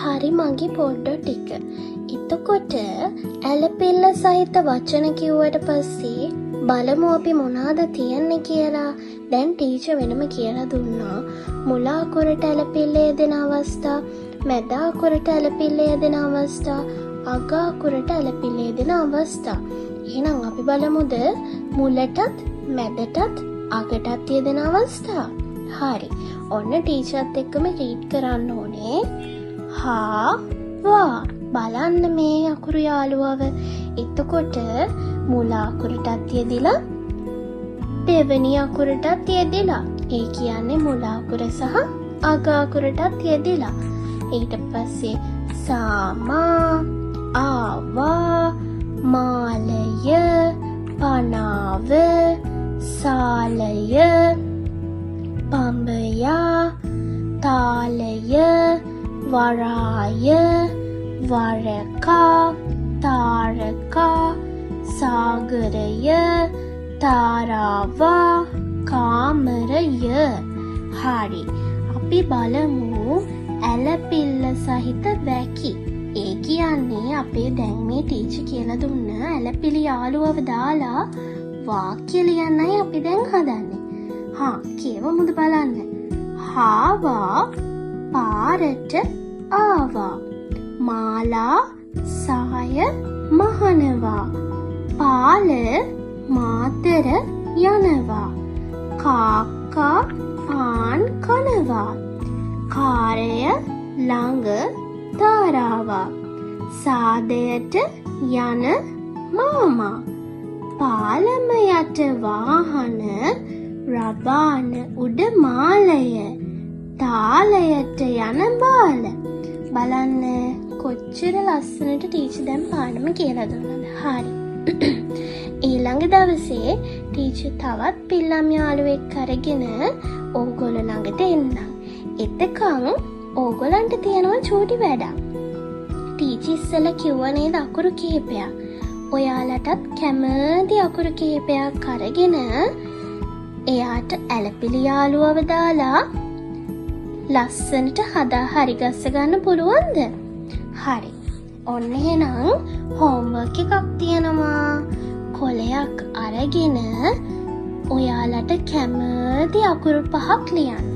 හරි මගේ පොඩ්ඩෝ ටික. එතකොට ඇලපිල්ල සහිත වචන කිව්වට පස්සේ බලමු අපි මොනවාද තියන්නේ කියලා. දැන් ටීචර් වෙනම කියලා දුන්නා. මුල අකුරට ඇලපිල්ල යෙදෙන අවස්ථා, මැද අකුරට ඇලපිල්ල යෙදෙන අවස්ථා, අග අකුරට ඇලපිල්ල යෙදෙන අවස්ථා. එහෙනම් අපි බලමුද මුලටත් මැදටත් අගටත් යෙදෙන අවස්ථා. හරි. ඔන්න ටීචර්ත් එක්කම රීඩ් කරන්න ඕනේ. හා වා. බලන්න මේ අකුරු යාළුවව. එතකොට මුල අකුරටත් යෙදිලා දෙවෙනි අකුරටත් යෙදිලා. ඒ කියන්නේ මුල අකුර සහ අග අකුරටත් යෙදිලා. ඊට පස්සේ සාමා, ආවා, මාලය, පනාව, සාලය, පඹයා, තාලය, වරාය, වරකා, තාරකා, සාගරය, තාරාවා, කාමරය. හරි. අපි බලමු ඇලපිල්ල සහිත වැකි. ඒ කියන්නේ අපේ දැන් මේ ටීචර් කියලා දුන්න ඇලපිලි යාළුවව දාලා වාක්‍ය ලියන්නයි අපි දැන් හදන්නේ. කියවමුද බලන්න. හාවා පාරට ආවා. මාලා සාය මහනවා. පාල මාතර යනවා. කාක්කා පාන් කනවා. කාරය ළඟ තාරාවා. සාදයට යන මාමා. පාලම යට වාහන රබාන උඩ මාලය. තාලයට යන බාල. බලන්න කොච්චර ලස්සනට ටීචර් දැන් පාඩම කියලා දුන්නද. හරි. ඊළඟ දවසේ ටීචර් තවත් පිල්ලම් යාළුවෙක් අරගෙන ඕගොල්ලෝ ළඟට එන්නම්. එතකන් ඕගොල්ලන්ට තියෙනවා චූටි වැඩක්. ටීචර් ඉස්සෙල්ලා කිව්වා නේද අකුරු කිහිපයක්. ඔයාලටත් කැමති අකුරු කිහිපයක් අරගෙන එයාට ඇලපිලි යාළුවව දාලා ලස්සනට හදා හරි ගස්ස ගන්න පුළුවන්ද? හරි. ඔන්න එහෙනම් හෝම්වර්ක් එකක් තියෙනවා. කොලයක් අරගෙන ඔයාලට කැමති අකුරු 5ක් ලියන්න.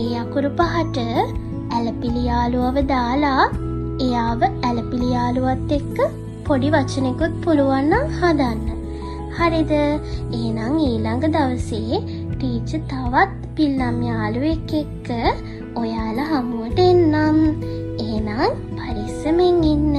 ඒ අකුරු 5ට ඇලපිලි යාළුවව දාලා එයාව ඇලපිලි යාළුවත් එක්ක පොඩි වචනෙකුත් පුළුවන් නම් හදන්න. හරිද? එහෙනම් ඊළඟ දවසේ ටීචර් තවත් පිල්ලම් යාළුවෙක් එක්ක ඔයාලා හමුවට එන්නම්. එහෙනම් පරිස්සමෙන් ඉන්න.